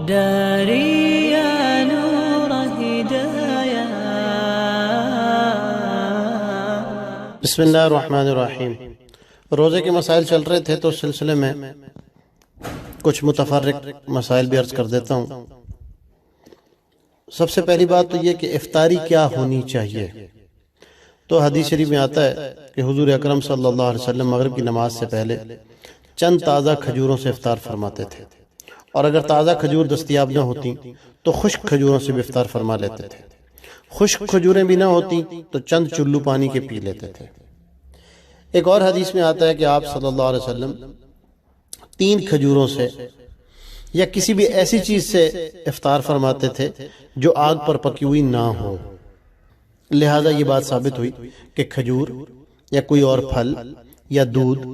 داري يا نور هدايا. بسم اللہ الرحمن الرحیم۔ روزے کے مسائل چل رہے تھے تو اس سلسلے میں کچھ متفرق مسائل بھی عرض کر دیتا ہوں۔ سب سے پہلی بات تو یہ کہ افطاری کیا ہونی چاہیے۔ تو حدیث شریف میں آتا ہے کہ حضور اکرم صلی اللہ علیہ وسلم مغرب کی نماز سے پہلے چند تازہ کھجوروں سے افطار فرماتے تھے، اور اگر تازہ کھجور دستیاب نہ ہوتی تو خشک کھجوروں سے بھی افطار فرما لیتے تھے۔ خشک کھجوریں بھی نہ ہوتی تو چند چلو پانی کے پی لیتے تھے۔ ایک اور حدیث میں آتا ہے کہ آپ صلی اللہ علیہ وسلم 3 کھجوروں سے یا کسی بھی ایسی چیز سے افطار فرماتے تھے جو آگ پر پکی ہوئی نہ ہو۔ لہذا یہ بات ثابت ہوئی کہ کھجور یا کوئی اور پھل یا دودھ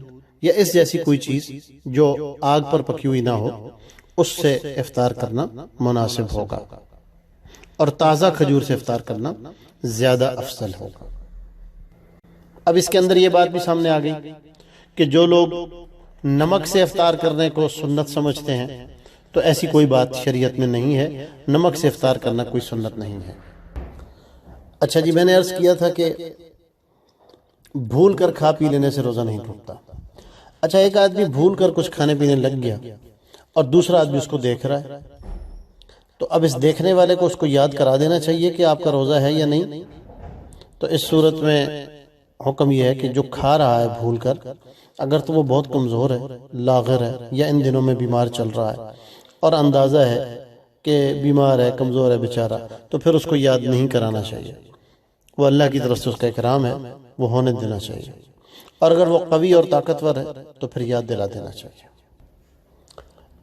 یا اس جیسی کوئی چیز جو آگ پر پکی ہوئی نہ ہو اس سے افطار کرنا مناسب ہوگا، اور تازہ کھجور سے افطار کرنا زیادہ افضل ہوگا۔ اب اس کے اندر یہ بات بھی سامنے آ گئی کہ جو لوگ نمک سے افطار کرنے کو سنت سمجھتے ہیں تو ایسی کوئی بات شریعت میں نہیں ہے، نمک سے افطار کرنا کوئی سنت نہیں ہے۔ اچھا جی، میں نے عرض کیا تھا کہ بھول کر کھا پی لینے سے روزہ نہیں ٹوٹتا۔ اچھا، ایک آدمی بھول کر کچھ کھانے پینے لگ گیا اور دوسرا آدمی اس کو دیکھ رہا ہے، تو اب اس دیکھنے والے کو اس کو یاد کرا دینا چاہیے کہ آپ کا روزہ ہے یا نہیں۔ تو اس صورت میں حکم یہ ہے کہ جو کھا رہا ہے بھول کر، اگر تو وہ بہت کمزور ہے، لاغر ہے، یا ان دنوں میں بیمار چل رہا ہے اور اندازہ ہے کہ بیمار ہے، کمزور ہے بیچارہ، تو پھر اس کو یاد نہیں کرانا چاہیے۔ وہ اللہ کی طرف سے اس کا اکرام ہے، وہ ہونے دینا چاہیے۔ اور اگر وہ قوی اور طاقتور ہے تو پھر یاد دلا دینا چاہیے۔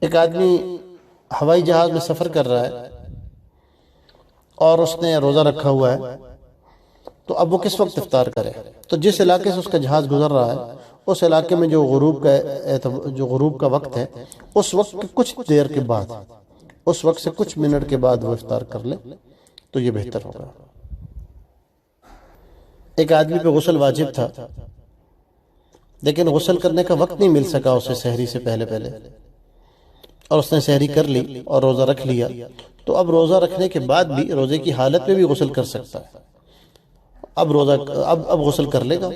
ایک آدمی ہوائی جہاز میں سفر کر رہا ہے اور اس نے روزہ رکھا ہوا ہے، تو اب وہ کس وقت افطار کرے؟ تو جس علاقے سے اس کا جہاز گزر رہا ہے اس علاقے میں جو غروب کا وقت ہے، اس وقت کے کچھ دیر کے بعد، اس وقت سے کچھ منٹ کے بعد وہ افطار کر لے تو یہ بہتر ہوگا۔ ایک آدمی پہ غسل واجب تھا لیکن غسل کرنے کا وقت نہیں مل سکا اسے سحری سے پہلے اور اس نے سحری کر لی اور روزہ رکھ لیا، تو اب روزہ رکھنے کے بعد بھی روزے کی حالت میں بھی غسل کر سکتا ہے۔ اب غسل کر لے گا،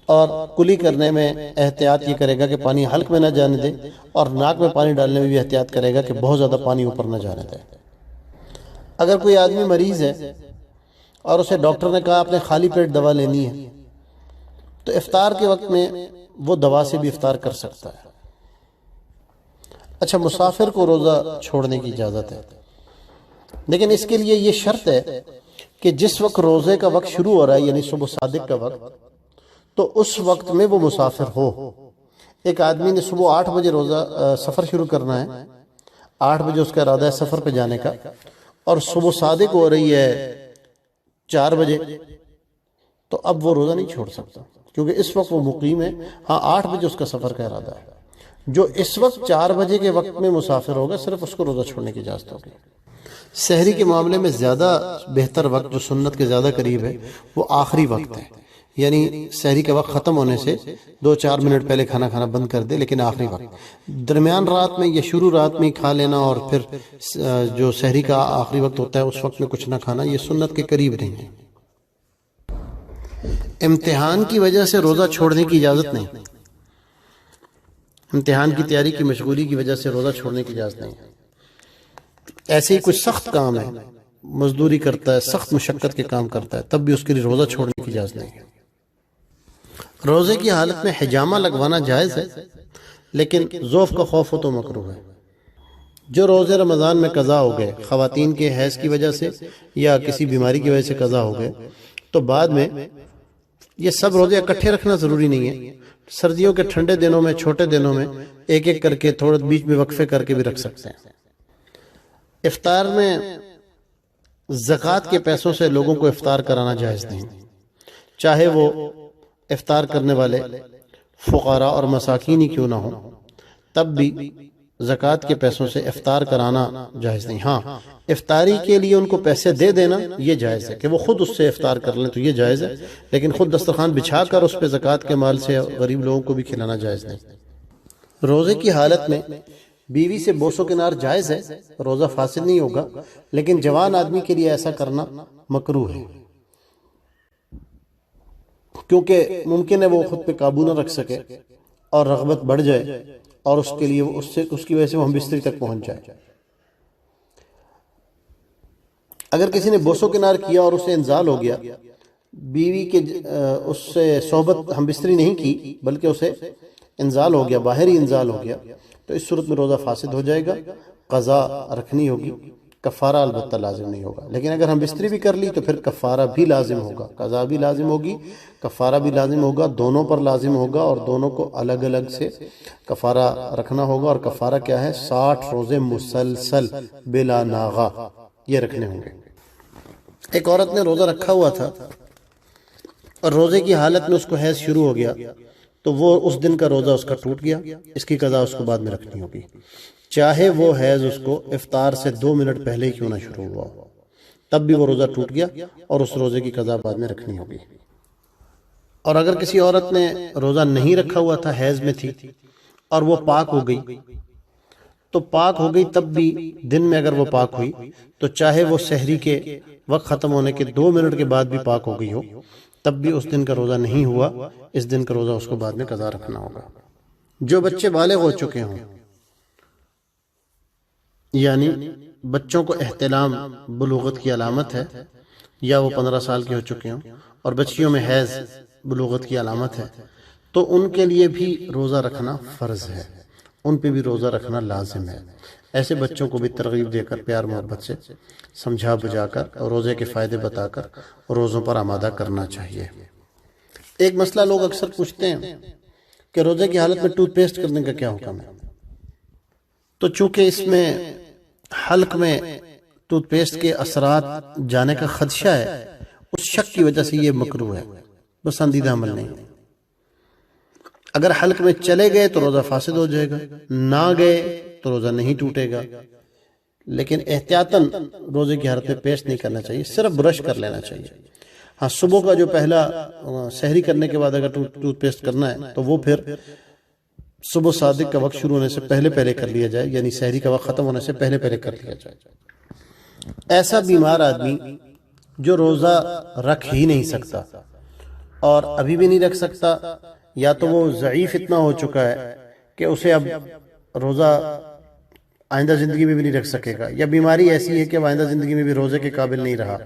اور کلی کرنے میں احتیاط یہ کرے گا کہ پانی حلق میں نہ جانے دے، اور ناک میں پانی ڈالنے میں بھی احتیاط کرے گا کہ بہت زیادہ پانی اوپر نہ جانے دے۔ اگر کوئی آدمی مریض ہے اور اسے ڈاکٹر نے کہا آپ نے خالی پیٹ دوا لینی ہے، تو افطار کے وقت میں وہ دوا سے بھی افطار کر سکتا ہے۔ اچھا، مسافر کو روزہ چھوڑنے کی اجازت ہے، لیکن اس کے لیے یہ شرط ہے کہ جس وقت روزے کا وقت شروع ہو رہا ہے، یعنی صبح صادق کا وقت، تو اس وقت میں وہ مسافر ہو۔ ایک آدمی نے صبح 8 بجے روزہ سفر شروع کرنا ہے، 8 بجے اس کا ارادہ ہے سفر پہ جانے کا، اور صبح صادق ہو رہی ہے 4 بجے، تو اب وہ روزہ نہیں چھوڑ سکتا کیونکہ اس وقت وہ مقیم ہے۔ ہاں، 8 بجے اس کا سفر کا ارادہ ہے۔ جو اس وقت 4 بجے کے وقت میں مسافر ہوگا صرف اس کو روزہ چھوڑنے کی اجازت ہوگی۔ سحری کے معاملے میں زیادہ بہتر وقت جو سنت کے زیادہ قریب ہے وہ آخری وقت ہے، یعنی سحری کا وقت ختم ہونے سے 2-4 منٹ پہلے کھانا بند کر دے، لیکن آخری وقت درمیان رات میں یا شروع رات میں ہی کھا لینا، اور پھر جو سحری کا آخری وقت ہوتا ہے اس وقت میں کچھ نہ کھانا، یہ سنت کے قریب نہیں ہے۔ امتحان کی وجہ سے روزہ چھوڑنے کی اجازت نہیں، امتحان کی تیاری کی مشغولی کی وجہ سے روزہ چھوڑنے کی اجازت نہیں ہے۔ ایسے ہی کوئی سخت کام ہے، مزدوری کرتا ہے، سخت مشقت کے کام کرتا ہے، تب بھی اس کے لیے روزہ چھوڑنے کی اجازت نہیں ہے۔ روزے کی حالت میں حجامہ لگوانا جائز ہے، لیکن ضعف کا خوف ہو تو مکروہ ہے۔ جو روزے رمضان میں قضا ہو گئے، خواتین کے حیض کی وجہ سے یا کسی بیماری کی وجہ سے قضا ہو گئے، تو بعد میں یہ سب روزے اکٹھے رکھنا ضروری نہیں ہے۔ سردیوں کے ٹھنڈے دنوں میں، چھوٹے دنوں میں ایک ایک کر کے تھوڑے بیچ میں وقفے کر کے بھی رکھ سکتے ہیں۔ افطار میں زکوٰۃ کے پیسوں سے لوگوں کو افطار کرانا جائز نہیں، چاہے وہ افطار کرنے والے فقراء اور مساکین ہی کیوں نہ ہوں، تب بھی زکوٰۃ کے پیسوں سے افطار کرانا جائز نہیں۔ ہاں، افطاری کے لیے ان کو پیسے دے دینا یہ جائز ہے کہ وہ خود اس سے افطار کر لیں، تو یہ جائز ہے، لیکن خود دسترخوان بچھا کر اس پہ زکوٰۃ کے مال سے غریب لوگوں کو بھی کھلانا جائز نہیں۔ روزے کی حالت میں بیوی سے بوس و کنار جائز ہے، روزہ فاسد نہیں ہوگا، لیکن جوان آدمی کے لیے ایسا کرنا مکروہ ہے، کیونکہ ممکن ہے وہ خود پہ قابو نہ رکھ سکے اور رغبت بڑھ جائے اور اس کے لیے اس کی وجہ سے وہ ہم بستری تک پہنچ جائے۔ اگر کسی نے بوس و کنار کیا اور اسے انزال ہو گیا، بیوی کے اس سے صحبت ہم بستری نہیں کی بلکہ اسے انزال ہو گیا، باہری انزال ہو گیا، تو اس صورت میں روزہ فاسد ہو جائے گا، قضا رکھنی ہوگی، کفارہ البتہ لازم نہیں ہوگا۔ لیکن اگر ہم بستری بھی کر لی تو پھر کفارہ بھی لازم ہوگا، قضا بھی لازم ہوگی، کفارہ بھی لازم ہوگا، دونوں پر لازم ہوگا، اور دونوں کو الگ الگ سے کفارہ رکھنا ہوگا۔ اور کفارہ کیا ہے؟ 60 روزے مسلسل بلا ناغہ یہ رکھنے ہوں گے۔ ایک عورت نے روزہ رکھا ہوا تھا اور روزے کی حالت میں اس کو حیض شروع ہو گیا، تو وہ اس دن کا روزہ اس کا ٹوٹ گیا، اس کی قضا اس کو بعد میں رکھنی ہوگی، چاہے وہ حیض اس کو افطار سے 2 منٹ پہلے ہی کیوں نہ شروع ہوا ہو، تب بھی وہ روزہ ٹوٹ گیا اور اس روزے کی قضا بعد میں رکھنی ہوگی۔ اور اگر کسی عورت نے روزہ نہیں رکھا ہوا تھا، حیض میں تھی اور وہ پاک ہو گئی، تو پاک ہو گئی تب بھی دن میں اگر وہ پاک ہوئی تو چاہے وہ سحری کے وقت ختم ہونے کے 2 منٹ کے بعد بھی پاک ہو گئی ہو، تب بھی اس دن کا روزہ نہیں ہوا، اس دن کا روزہ اس کو بعد میں قضا رکھنا ہوگا۔ جو بچے بالغ ہو چکے ہوں، یعنی بچوں کو احتلام بلوغت کی علامت ہے، یا وہ 15 سال کے ہو چکے ہوں اور بچیوں میں حیض بلوغت کی علامت ہے، تو ان کے لیے بھی روزہ رکھنا فرض ہے، ان پہ بھی روزہ رکھنا لازم ہے۔ ایسے بچوں کو بھی ترغیب دے کر، پیار محبت سے سمجھا بجھا کر اور روزے کے فائدے بتا کر روزوں پر آمادہ کرنا چاہیے۔ ایک مسئلہ لوگ اکثر پوچھتے ہیں کہ روزے کی حالت میں ٹوتھ پیسٹ کرنے کا کیا حکم ہے؟ تو چونکہ اس میں حلق میں ٹوتھ پیسٹ کے اثرات جانے کا خدشہ ہے، اس شک کی وجہ سے یہ مکروہ ہے، پسندیدہ عمل نہیں۔ اگر حلق میں چلے گئے تو روزہ فاسد ہو جائے گا، نہ گئے تو روزہ نہیں ٹوٹے گا، لیکن احتیاطاً روزے کی حالت میں پیسٹ نہیں کرنا چاہیے، صرف برش کر لینا چاہیے۔ ہاں، صبح کا جو پہلا سحری کرنے کے بعد اگر ٹوتھ پیسٹ کرنا ہے تو وہ پھر صبح صادق کا وقت شروع ہونے سے پہلے کر لیا جائے، یعنی سحری کا وقت ختم ہونے سے پہلے کر لیا جائے۔ ایسا بیمار آدمی جو روزہ رکھ ہی نہیں سکتا اور ابھی بھی نہیں رکھ سکتا، یا تو وہ ضعیف اتنا ہو چکا ہے کہ اسے اب روزہ آئندہ زندگی میں بھی نہیں رکھ سکے گا، یا بیماری ایسی ہے کہ وہ آئندہ زندگی میں بھی روزے کے قابل نہیں رہا،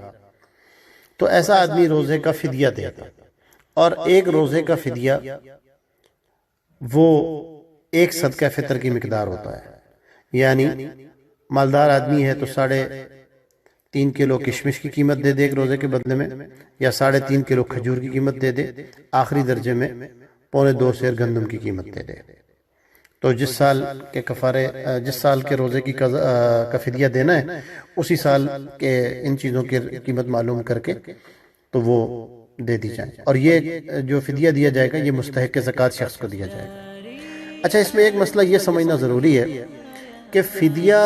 تو ایسا آدمی روزے کا فدیہ دے گا۔ اور ایک روزے کا فدیہ وہ ایک صدقہ فطر کی مقدار ہوتا ہے، یعنی مالدار آدمی ہے تو 3.5 کلو کشمش کی قیمت دے دے ایک روزے کے بدلے میں، یا 3.5 کلو کھجور کی قیمت دے دے، آخری درجے میں 2.25 سیر گندم کی قیمت دے دے۔ تو جس سال کے روزے کی کا فدیہ دینا ہے، اسی سال کے ان چیزوں کی قیمت معلوم کر کے تو وہ دے دی جائے، اور یہ جو فدیہ دیا جائے گا یہ مستحق زکوٰۃ شخص کو دیا جائے گا۔ اچھا، اس میں ایک مسئلہ یہ سمجھنا ضروری ہے کہ فدیہ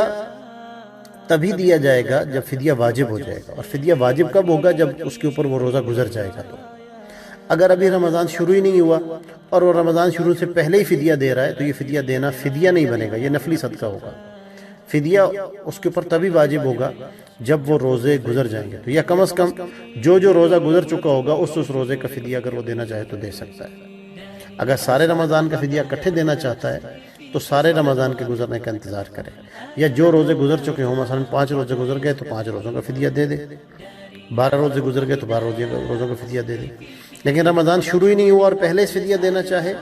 تبھی دیا جائے گا جب فدیہ واجب ہو جائے گا، اور فدیہ واجب کب ہوگا؟ جب اس کے اوپر وہ روزہ گزر جائے گا۔ تو اگر ابھی رمضان شروع ہی نہیں ہوا اور وہ رمضان شروع سے پہلے ہی فدیہ دے رہا ہے تو یہ فدیہ دینا فدیہ نہیں بنے گا، یہ نفلی صدقہ ہوگا۔ فدیہ اس کے اوپر تبھی واجب ہوگا جب وہ روزے گزر جائیں گے، تو یا کم از کم جو روزہ گزر چکا ہوگا اس روزے کا فدیہ اگر وہ دینا چاہے تو دے سکتا ہے۔ اگر سارے رمضان کا فدیہ اکٹھے دینا چاہتا ہے تو سارے رمضان کے گزرنے کا انتظار کرے، یا جو روزے گزر چکے ہوں، مثلا 5 روزے گزر گئے تو 5 روزوں کا فدیہ دے دے، 12 روزے گزر گئے تو 12 روزوں کا فدیہ دے دے۔ لیکن رمضان شروع ہی نہیں ہوا اور پہلے فدیہ دینا چاہے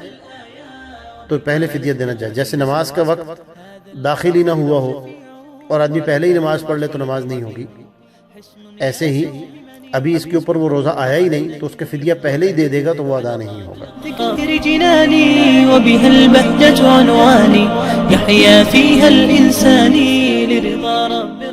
تو پہلے فدیہ دینا چاہے۔ جیسے نماز کا وقت داخل ہی نہ ہوا ہو اور آدمی پہلے ہی نماز پڑھ لے تو نماز نہیں ہوگی، ایسے ہی ابھی اس کے اوپر وہ روزہ آیا ہی نہیں تو اس کا فدیہ پہلے ہی دے دے گا تو وہ ادا نہیں ہوگا۔ ذكر جناني وبها البهجة عنواني يحيا فيها الإنسان لرضا رب